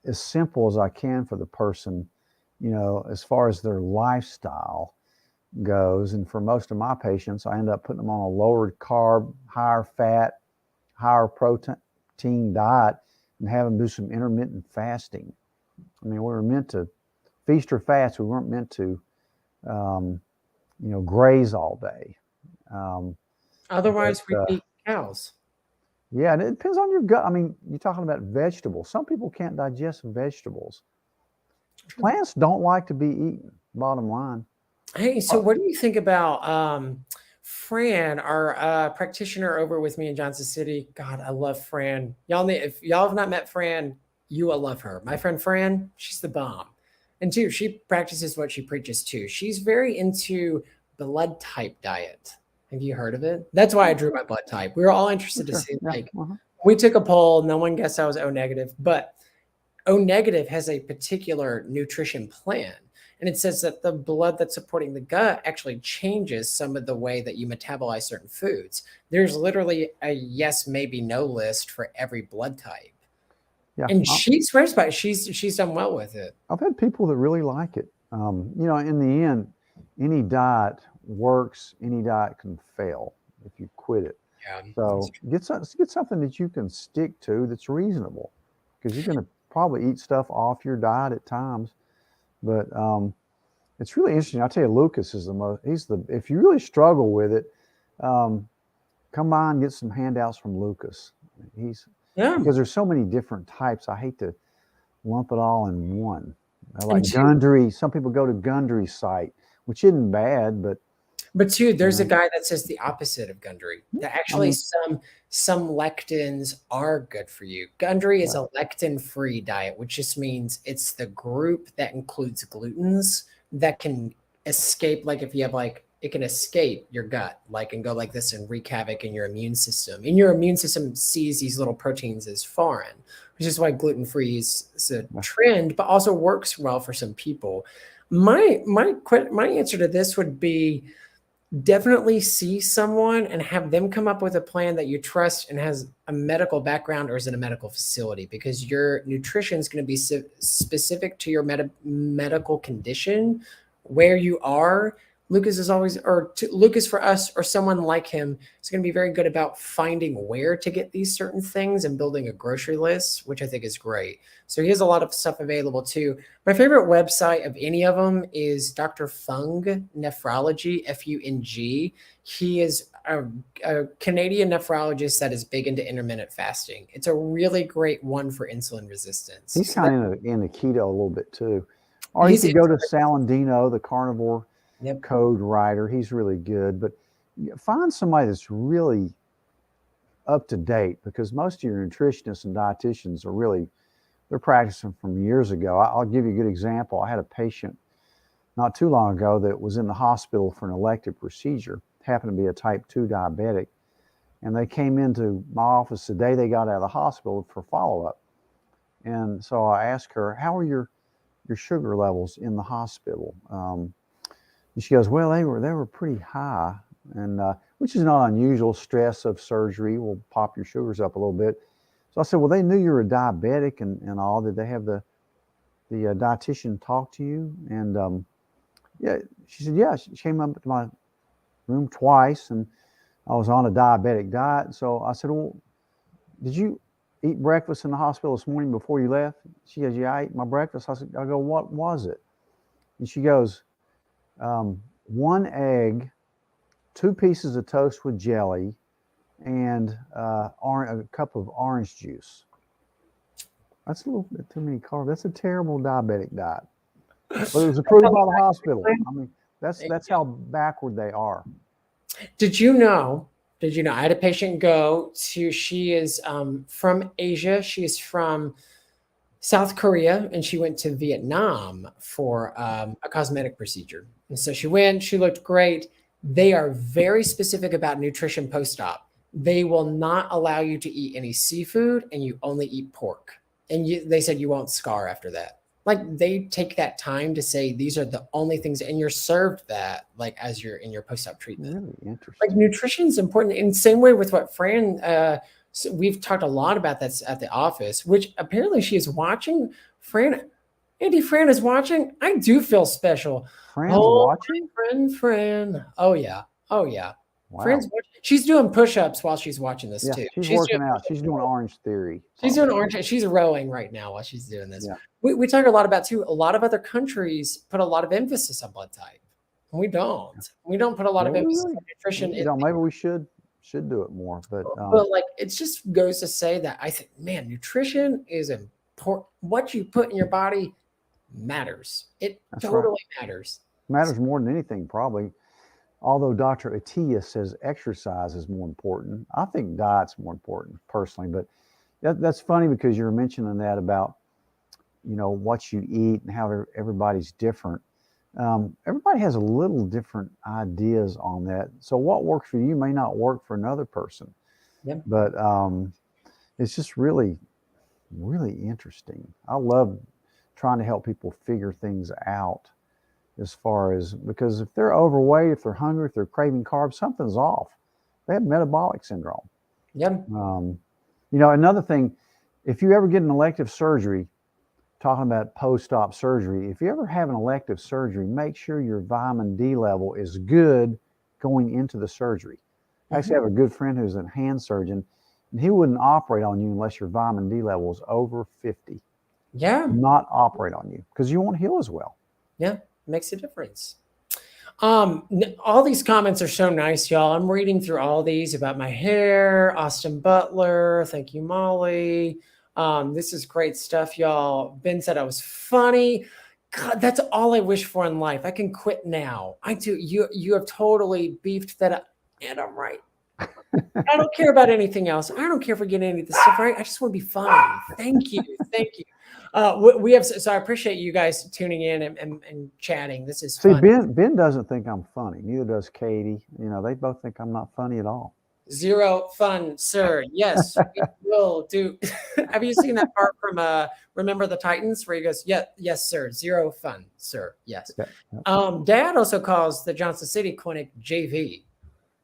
as simple as I can for the person, as far as their lifestyle goes. And for most of my patients, I end up putting them on a lower carb, higher fat, higher protein diet and have them do some intermittent fasting. I mean, we were meant to feast or fast. We weren't meant to, graze all day. Otherwise, we eat cows. Yeah, and it depends on your gut. I mean, you're talking about vegetables. Some people can't digest vegetables. Plants don't like to be eaten, bottom line. Hey, so what do you think about Fran, our practitioner over with me in Johnson City? God, I love Fran. If y'all have not met Fran, you will love her. My friend Fran, she's the bomb. And too, she practices what she preaches too. She's very into blood type diet. Have you heard of it? That's why I drew my blood type. We were all interested to see, we took a poll. No one guessed I was O negative, but O negative has a particular nutrition plan. And it says that the blood that's supporting the gut actually changes some of the way that you metabolize certain foods. There's literally a yes, maybe, no list for every blood type. Yeah, and she swears by it. She's done well with it. I've had people that really like it. In the end, any diet works. Any diet can fail if you quit it. Yeah. So get something that you can stick to that's reasonable, because you're going to probably eat stuff off your diet at times. But it's really interesting. I'll tell you, Lucas is if you really struggle with it, come by and get some handouts from Lucas. Because there's so many different types. I hate to lump it all in one. Like Gundry, some people go to Gundry's site, which isn't bad, but too, there's a guy that says the opposite of Gundry. That actually some lectins are good for you. Gundry is a lectin-free diet, which just means it's the group that includes glutens that can escape. Like if you have it can escape your gut, and go like this and wreak havoc in your immune system. And your immune system sees these little proteins as foreign, which is why gluten-free is a trend, but also works well for some people. My answer to this would be, definitely see someone and have them come up with a plan that you trust and has a medical background or is in a medical facility, because your nutrition is going to be specific to your medical condition, where you are. Lucas is always, Lucas for us or someone like him is going to be very good about finding where to get these certain things and building a grocery list, which I think is great. So he has a lot of stuff available too. My favorite website of any of them is Dr. Fung Nephrology, Fung. He is a Canadian nephrologist that is big into intermittent fasting. It's a really great one for insulin resistance. He's kind of into keto a little bit too. Or you could go to Salandino, the carnivore code writer. He's really good, but find somebody that's really up to date, because most of your nutritionists and dietitians are they're practicing from years ago. I'll give you a good example. I had a patient not too long ago that was in the hospital for an elective procedure, happened to be a type 2 diabetic, and they came into my office the day they got out of the hospital for follow-up. And so I asked her, how are your sugar levels in the hospital? And she goes, well, they were pretty high, and which is not unusual. Stress of surgery will pop your sugars up a little bit. So I said, well, they knew you were a diabetic and all. Did they have the dietitian talk to you? And she said, yeah. She came up to my room twice, and I was on a diabetic diet. So I said, well, did you eat breakfast in the hospital this morning before you left? She goes, yeah, I ate my breakfast. I go, what was it? And she goes, 1 egg, 2 pieces of toast with jelly, and a cup of orange juice. That's a little bit too many carbs. That's a terrible diabetic diet. But it was approved by the hospital. I mean, that's how backward they are. Did you know Did you know? I had a patient go to. She is from Asia. She is from South Korea, and she went to Vietnam for a cosmetic procedure. And so she went. She looked great. They are very specific about nutrition post-op. They will not allow you to eat any seafood, and you only eat pork. And they said you won't scar after that. Like they take that time to say these are the only things, and you're served that like as you're in your post-op treatment. Really interesting. Like nutrition is important. In the same way with what Fran, so we've talked a lot about that at the office, which apparently she is watching. Fran is watching. I do feel special. Fran's watching? Fran. Oh yeah. Wow. Fran's watching. She's doing push-ups while she's watching this too. She's working out. She's doing Orange Theory. She's doing Orange. She's rowing right now while she's doing this. Yeah. We talk a lot about too. A lot of other countries put a lot of emphasis on blood type. We don't. We don't put a lot of emphasis on nutrition. You know, maybe we should do it more. But like it just goes to say that I think, man, nutrition is important. What you put in your body matters. It totally matters. Matters more than anything, probably. Although Dr. Atiya says exercise is more important, I think diet's more important personally. But that's funny because you were mentioning that about, you know, what you eat and how everybody's different. Everybody has a little different ideas on that. So what works for you may not work for another person. Yep. But it's just really, really interesting. I love trying to help people figure things out as far as, because if they're overweight, if they're hungry, if they're craving carbs, something's off. They have metabolic syndrome. Yep. You know, another thing, if you ever get an elective surgery, talking about post-op surgery, if you ever have an elective surgery, make sure your vitamin D level is good going into the surgery. I actually have a good friend who's a hand surgeon, and he wouldn't operate on you unless your vitamin D level is over 50. Yeah. Not operate on you because you won't heal as well. Yeah. Makes a difference. All these comments are so nice, y'all. I'm reading through all these about my hair. Austin Butler. Thank you, Molly. This is great stuff, y'all. Ben said I was funny. God, that's all I wish for in life. I can quit now. I do. You have totally beefed that up. And I'm right. I don't care about anything else. I don't care if we get any of this stuff right. I just want to be funny. Thank you. Thank you. We have, so I appreciate you guys tuning in and chatting. This is fun. Ben doesn't think I'm funny. Neither does Katie. You know, they both think I'm not funny at all. Zero fun, sir. Yes, we will do. Have you seen that part from Remember the Titans where he goes, "Yeah, yes, sir. Zero fun, sir. Yes." Yeah. Dad also calls the Johnson City Clinic JV.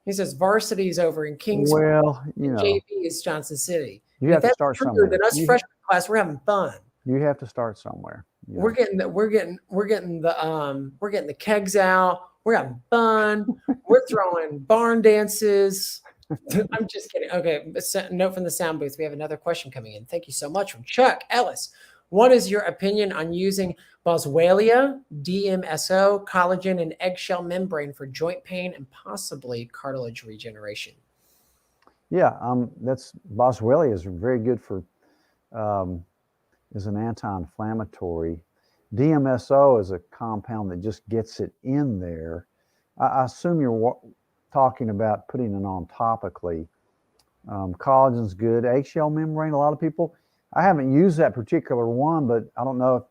He says varsity's over in Kingsville. Well, you know, JV is Johnson City. You have to start somewhere. Then us freshman class, we're having fun. You have to start somewhere. Yeah. We're getting the kegs out. We're having fun. We're throwing barn dances. I'm just kidding. Okay, note from the sound booth. We have another question coming in. Thank you so much from Chuck Ellis. What is your opinion on using boswellia, DMSO, collagen, and eggshell membrane for joint pain and possibly cartilage regeneration? Yeah, that's boswellia is very good for is an anti-inflammatory. DMSO is a compound that just gets it in there. I assume you're talking about putting it on topically. Collagen's good. Eggshell membrane, a lot of people, I haven't used that particular one, but I don't know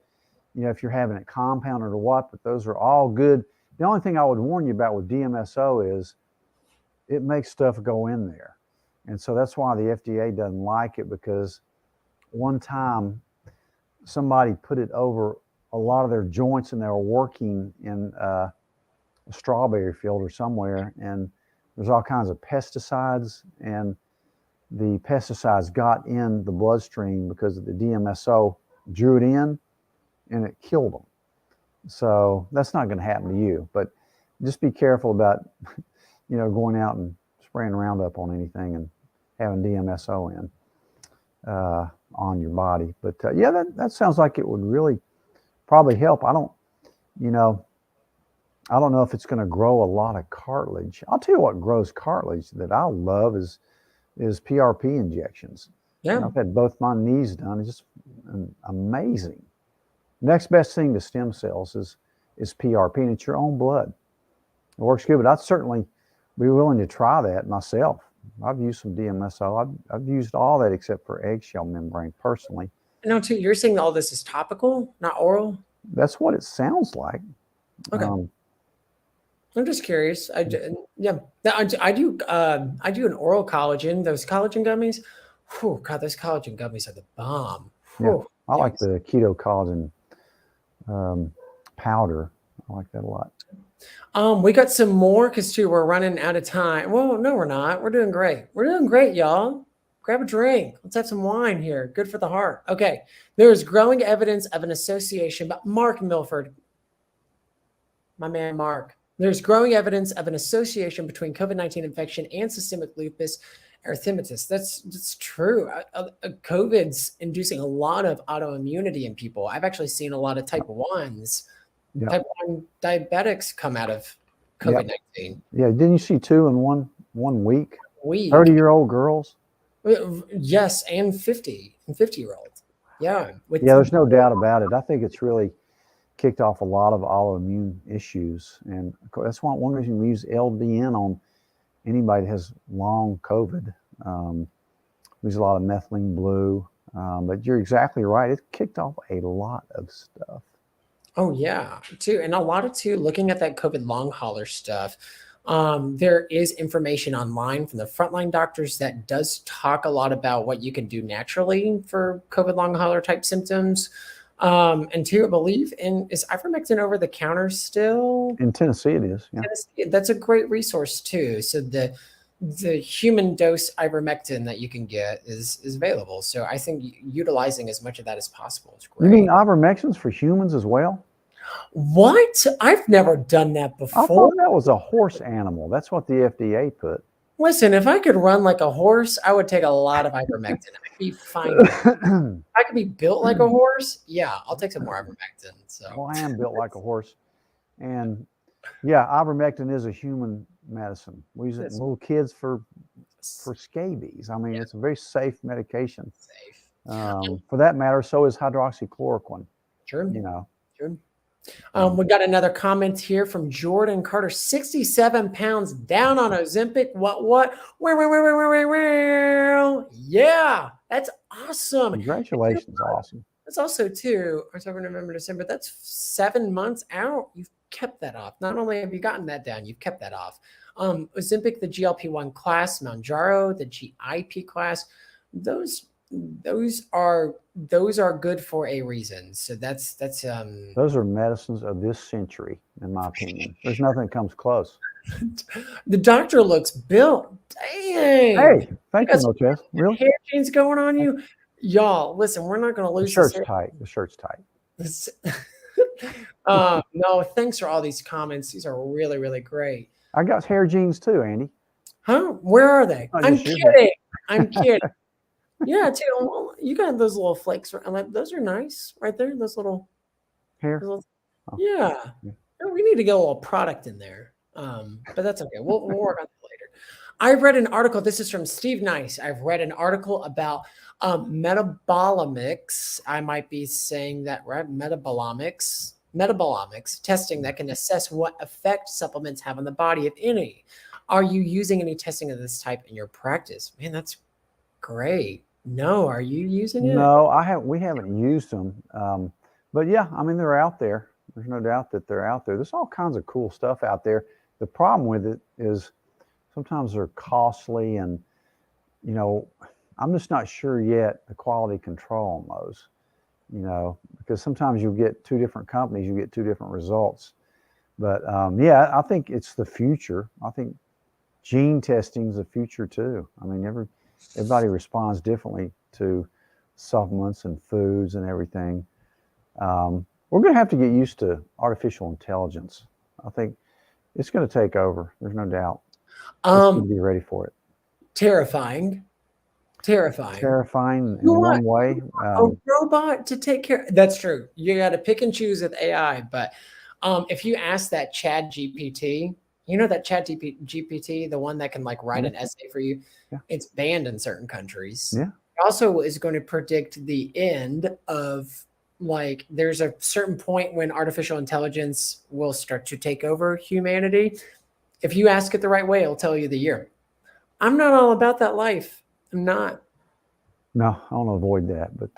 if you're having it compounded or what, but those are all good. The only thing I would warn you about with DMSO is it makes stuff go in there. And so that's why the FDA doesn't like it, because one time somebody put it over a lot of their joints and they were working in a strawberry field or somewhere, and there's all kinds of pesticides, and the pesticides got in the bloodstream because the DMSO drew it in and it killed them. So that's not going to happen to you, but just be careful about going out and spraying Roundup on anything and having DMSO in on your body. But yeah, that sounds like it would really probably help. I don't know if it's going to grow a lot of cartilage. I'll tell you what grows cartilage that I love is PRP injections. Yeah, I've had both my knees done. It's just amazing. Next best thing to stem cells is PRP, and it's your own blood. It works good, but I'd certainly be willing to try that myself. I've used some DMSO. I've used all that except for eggshell membrane personally. No, too. You're saying all this is topical, not oral? That's what it sounds like. Okay. I'm just curious. I do an oral collagen. Those collagen gummies. Whew, God, those collagen gummies are the bomb. Yeah, I like the keto collagen powder. I like that a lot. We got some more because too we're running out of time. Well, no, we're not. We're doing great. We're doing great, y'all. Grab a drink. Let's have some wine here. Good for the heart. Okay. There is growing evidence of an association, but Mark Milford, my man Mark, there's growing evidence of an association between COVID-19 infection and systemic lupus erythematosus. That's true. COVID's inducing a lot of autoimmunity in people. I've actually seen a lot of type 1s, type 1 diabetics come out of COVID-19. Yeah, didn't you see 2 in one week? 30-year-old girls? Yes, and 50-year-olds. Yeah. There's no doubt about it. I think it's really kicked off a lot of autoimmune issues. And that's one reason we use LDN on anybody that has long COVID. We use a lot of methylene blue. But you're exactly right. It kicked off a lot of stuff. Oh, yeah, too. And a lot of, looking at that COVID long hauler stuff, there is information online from the frontline doctors that does talk a lot about what you can do naturally for COVID long hauler type symptoms. And I believe is ivermectin over the counter still? In Tennessee it is. Yeah. Tennessee, that's a great resource too. So the human dose ivermectin that you can get is available. So I think utilizing as much of that as possible is great. You mean ivermectin's for humans as well? What? I've never done that before. I thought that was a horse animal. That's what the FDA put. Listen, if I could run like a horse, I would take a lot of ivermectin. I'd be fine. I could be built like a horse. Yeah, I'll take some more ivermectin. So. Well, I am built like a horse. And yeah, ivermectin is a human medicine. We use it in little kids for scabies. I mean, it's a very safe medication. Safe. For that matter, so is hydroxychloroquine. Sure. You know. Sure. We got another comment here from Jordan Carter, 67 pounds down on Ozempic. What? Yeah, that's awesome. Congratulations. Awesome. That's also too, October, November, December. That's 7 months out. You've kept that off. Not only have you gotten that down, you've kept that off. Ozempic, the GLP-1 class, Mounjaro, the GIP class, those are good for a reason. So that's those are medicines of this century, in my opinion. There's nothing that comes close. The doctor looks built. Dang. Hey, thank you, Motel. Really? Hair chains going on you, y'all. Listen, we're not going to lose. The shirt's tight. No, thanks for all these comments. These are really, really great. I got hair jeans too, Andy. Huh? Where are they? Oh, I'm kidding. I'm kidding. Yeah, too. You got those little flakes. Those are nice right there. Those little hair. Yeah. We need to get a little product in there. But that's okay. We'll work on it later. I've read an article. This is from Steve Nice. I've read an article about metabolomics. I might be saying that right. Metabolomics testing that can assess what effect supplements have on the body, if any. Are you using any testing of this type in your practice? Man, that's great. No, are you using it? No, we haven't used them. But yeah, I mean, they're out there. There's no doubt that they're out there. There's all kinds of cool stuff out there. The problem with it is sometimes they're costly, and you know, I'm just not sure yet the quality control on those, you know, because sometimes you get 2 different companies, you get 2 different results. But yeah, I think it's the future. I think gene testing is the future too. I mean, everybody responds differently to supplements and foods and everything. We're going to have to get used to artificial intelligence. I think it's going to take over. There's no doubt. We're be ready for it. Terrifying in one way. A robot to take care. That's true. You got to pick and choose with AI. But if you ask that Chat GPT, you know that Chat GPT, the one that can like write an essay for you, it's banned in certain countries. Yeah. It also is going to predict the end of, like, there's a certain point when artificial intelligence will start to take over humanity. If you ask it the right way, it'll tell you the year. I'm not all about that life. I'm not. No, I want to avoid that, but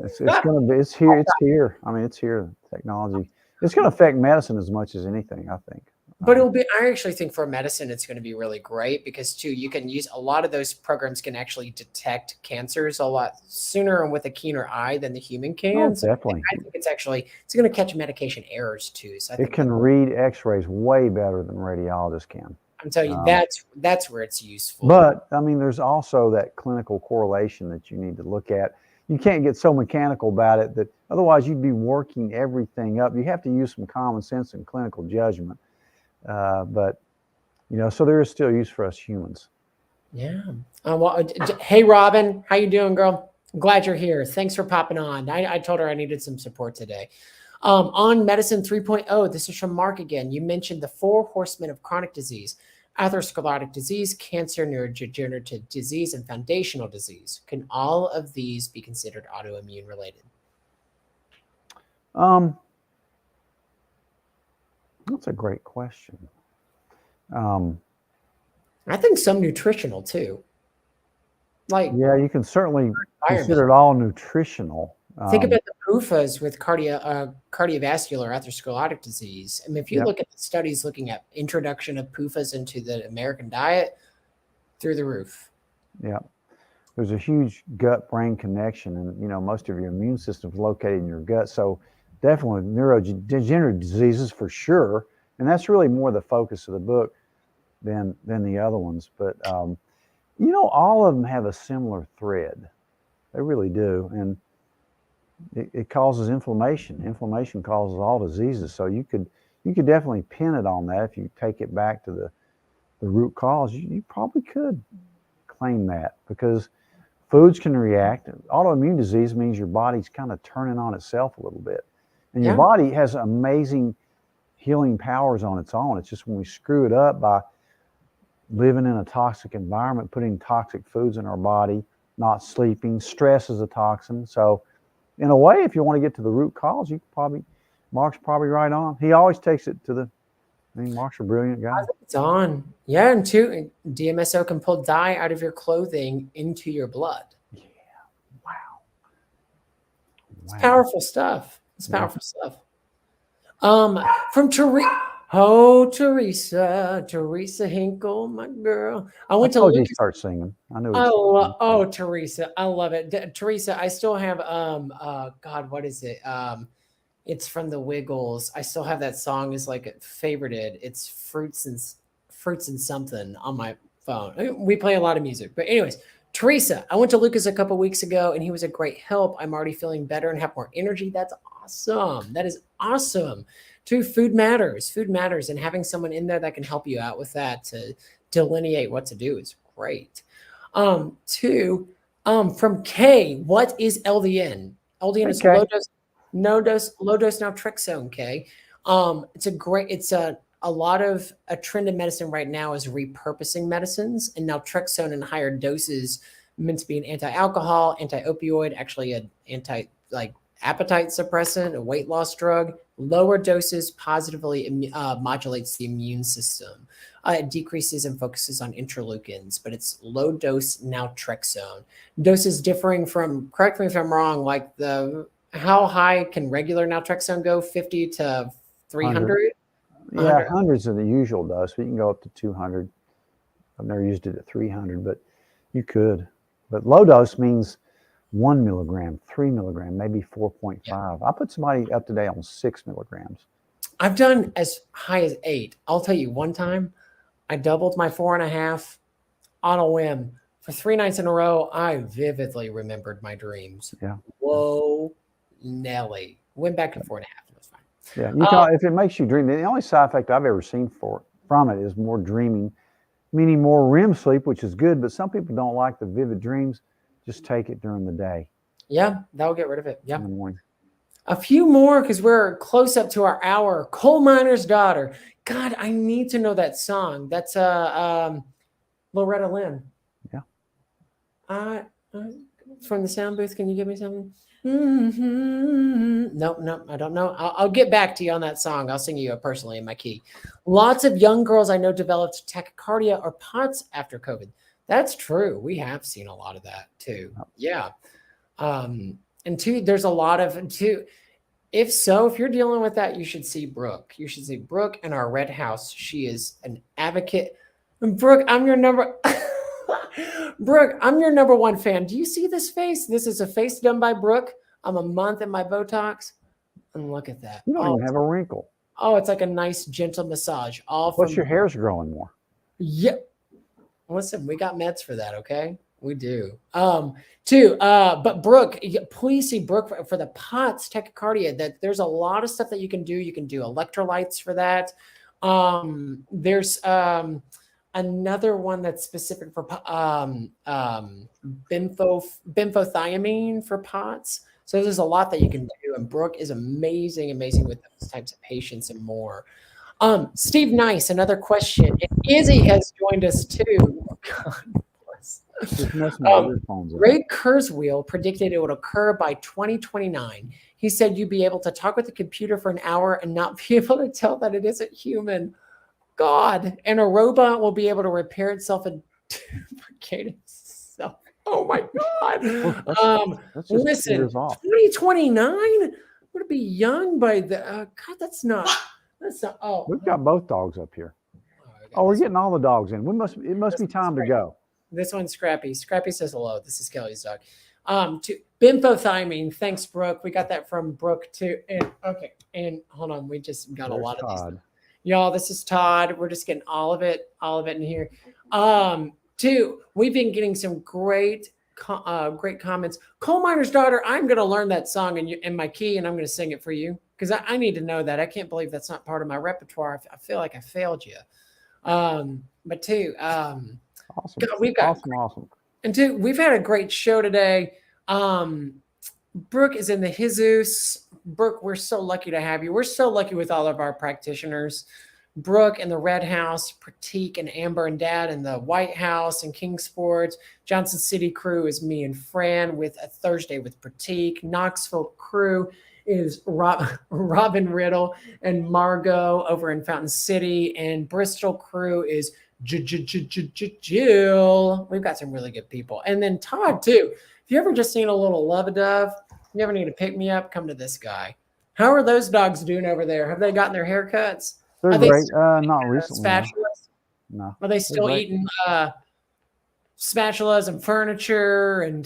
it's going to be. It's here. It's here. I mean, it's here. Technology. It's going to affect medicine as much as anything, I think. But it'll be, I actually think for medicine, it's going to be really great because too, you can use a lot of those programs can actually detect cancers a lot sooner and with a keener eye than the human can. Oh, definitely. I think it's going to catch medication errors too. So I think it can read X-rays way better than radiologists can. I'm telling you, that's where it's useful. But I mean, there's also that clinical correlation that you need to look at. You can't get so mechanical about it that otherwise you'd be working everything up. You have to use some common sense and clinical judgment. But so there is still use for us humans. Yeah. Hey, Robin, how you doing, girl? I'm glad you're here. Thanks for popping on. I told her I needed some support today. On Medicine 3.0, this is from Mark again. You mentioned the 4 horsemen of chronic disease: atherosclerotic disease, cancer, neurodegenerative disease, and foundational disease. Can all of these be considered autoimmune related? That's a great question. I think some nutritional too. Yeah, you can certainly consider it all nutritional. Think about the PUFAs with cardiovascular atherosclerotic disease. I mean, if you look at the studies looking at introduction of PUFAs into the American diet, through the roof. Yeah. There's a huge gut-brain connection, and most of your immune system is located in your gut. So definitely neurodegenerative diseases for sure, and that's really more the focus of the book than the other ones. But all of them have a similar thread. They really do, and it causes inflammation. Inflammation causes all diseases. So you could definitely pin it on that if you take it back to the root cause. You probably could claim that because foods can react. Autoimmune disease means your body's kind of turning on itself a little bit. And your body has amazing healing powers on its own. It's just when we screw it up by living in a toxic environment, putting toxic foods in our body, not sleeping, stress is a toxin. So in a way, if you want to get to the root cause, Mark's probably right on. He always takes it to the, Mark's a brilliant guy. It's on. Yeah, and too, DMSO can pull dye out of your clothing into your blood. Yeah. Wow. It's powerful stuff. It's powerful stuff. From Tariq. Oh, Teresa Hinkle, my girl. I went to Lucas. Start singing. I know. Teresa, I love it. Teresa, I still have God, what is it? It's from the Wiggles. I still have that song as like favorited. It's fruits and something on my phone. We play a lot of music, but anyways, Teresa, I went to Lucas a couple weeks ago and he was a great help. I'm already feeling better and have more energy. That's awesome. That is awesome. Too, food matters. Food matters, and having someone in there that can help you out with that to delineate what to do is great. From Kay, what is LDN? LDN is low dose naltrexone. Kay, it's a lot of a trend in medicine right now is repurposing medicines, and naltrexone in higher doses meant to be an anti-alcohol, anti-opioid, actually an appetite suppressant, a weight loss drug. Lower doses positively modulates the immune system. It decreases and focuses on interleukins, but it's low dose naltrexone. Doses differing from, correct me if I'm wrong, like how high can regular naltrexone go? 50 to 300? Yeah, 100's are the usual dose, but you can go up to 200. I've never used it at 300, but you could. But low dose means 1 milligram, 3 milligram, maybe 4.5. Yeah. I put somebody up today on 6 milligrams. I've done as high as 8. I'll tell you, one time I doubled my 4.5 on a whim. For 3 nights in a row, I vividly remembered my dreams. Yeah. Whoa, Nelly. Went back to 4.5. It was fine. Yeah, you can, if it makes you dream, the only side effect I've ever seen from it is more dreaming, meaning more REM sleep, which is good, but some people don't like the vivid dreams. Just take it during the day. Yeah, that'll get rid of it. Yeah. In the morning. A few more because we're close up to our hour. Coal Miner's Daughter. God, I need to know that song. That's Loretta Lynn. Yeah. From the sound booth, can you give me something? No, I don't know. I'll get back to you on that song. I'll sing you personally in my key. Lots of young girls I know developed tachycardia or POTS after COVID. That's true. We have seen a lot of that too. Yeah. And two, there's a lot of two. If so, if you're dealing with that, you should see Brooke. You should see Brooke in our Red House. She is an advocate. And Brooke, I'm your number. Brooke, I'm your number one fan. Do you see this face? This is a face done by Brooke. I'm a month in my Botox, and look at that. You don't even have a wrinkle. Oh, it's like a nice, gentle massage. All from Plus, your hair's growing more. Yeah. Listen, we got meds for that, okay? We do. But Brooke, please see Brooke for the POTS tachycardia. That there's a lot of stuff that you can do. You can do electrolytes for that. There's another one that's specific for bempothiamine for POTS. So there's a lot that you can do, and Brooke is amazing with those types of patients and more. Steve Nice, another question. And Izzy has joined us too. God bless. Ray Kurzweil predicted it would occur by 2029. He said you'd be able to talk with the computer for an hour and not be able to tell that it isn't human. God, and a robot will be able to repair itself and duplicate itself. Oh my God. Listen, 2029? Would be young by the God, that's not oh. We've got both dogs up here. Oh, we're getting all the dogs in. It must be time to go. This one's Scrappy. Scrappy says hello. This is Kelly's dog. To bempothiamine. Thanks, Brooke. We got that from Brooke too. And okay, and hold on, we just got a lot of these. Y'all, this is Todd. We're just getting all of it in here. Two, we've been getting some great comments. Coal Miner's Daughter, I'm going to learn that song in my key, and I'm going to sing it for you because I need to know that. I can't believe that's not part of my repertoire. I feel like I failed you. But two, awesome. We've got awesome. And two, we've had a great show today. Brooke is in the Jesus. Brooke, we're so lucky to have you. We're so lucky with all of our practitioners. Brooke in the Red House, Pratik and Amber and Dad in the White House and King Sports. Johnson City crew is me and Fran with a Thursday with Pratik. Knoxville crew is Robin Riddle and Margot over in Fountain City. And Bristol crew is Jill. We've got some really good people. And then Todd, too. If you ever just seen a little love-a-dove, you ever need to pick me up, come to this guy. How are those dogs doing over there? Have they gotten their haircuts? They're great. Not recently. Spatulas? No. Are they still eating spatulas and furniture and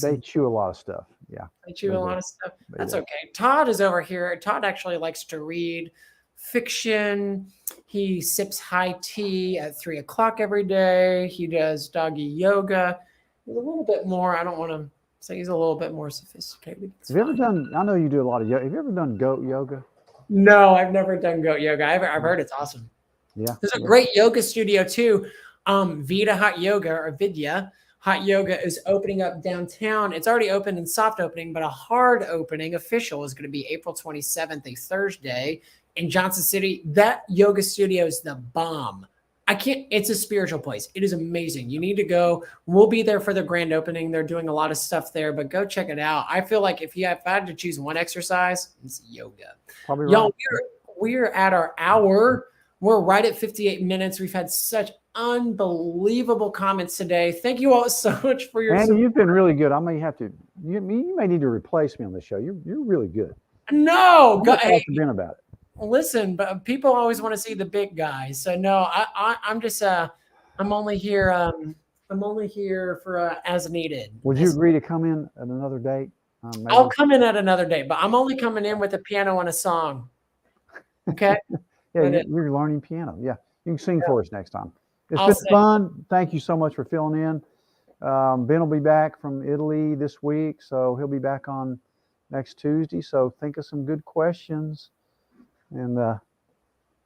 they chew a lot of stuff. Yeah. They chew a lot of stuff. That's okay. Todd is over here. Todd actually likes to read fiction. He sips high tea at 3 o'clock every day. He does doggy yoga. He's a little bit more, I don't want to say he's a little bit more sophisticated. Have you ever done, I know you do a lot of yoga. Have you ever done goat yoga? No, I've never done goat yoga. I've heard it's awesome. Yeah. There's a great yoga studio too. Vida Hot Yoga or Vidya Hot Yoga is opening up downtown. It's already open and soft opening, but a hard opening official is going to be April 27th, a Thursday in Johnson City. That yoga studio is the bomb. It's a spiritual place. It is amazing. You need to go. We'll be there for the grand opening. They're doing a lot of stuff there, but go check it out. I feel like if I had to choose one exercise, it's yoga. Probably right. Y'all, we're at our hour. We're right at 58 minutes. We've had such unbelievable comments today. Thank you all so much for your support. You've been really good. I may have to, you may need to replace me on the show. You're really good. No, go ahead. Ben about it. Listen, but people always want to see the big guys. So no, I'm just I'm only here for as needed. Would you agree to come in at another date? I'll come in at another date, but I'm only coming in with a piano and a song. Okay. Yeah, you're learning piano. Yeah, you can sing for us next time. It's been fun. Thank you so much for filling in. Ben will be back from Italy this week, so he'll be back on next Tuesday. So think of some good questions. And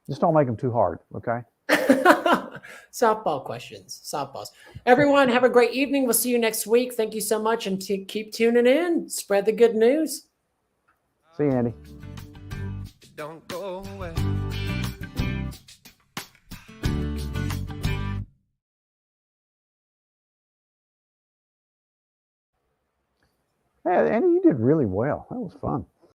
just don't make them too hard, okay? Softball questions, softballs. Everyone, have a great evening. We'll see you next week. Thank you so much, and keep tuning in. Spread the good news. See you, Andy. Don't go away. Hey, Andy, you did really well. That was fun.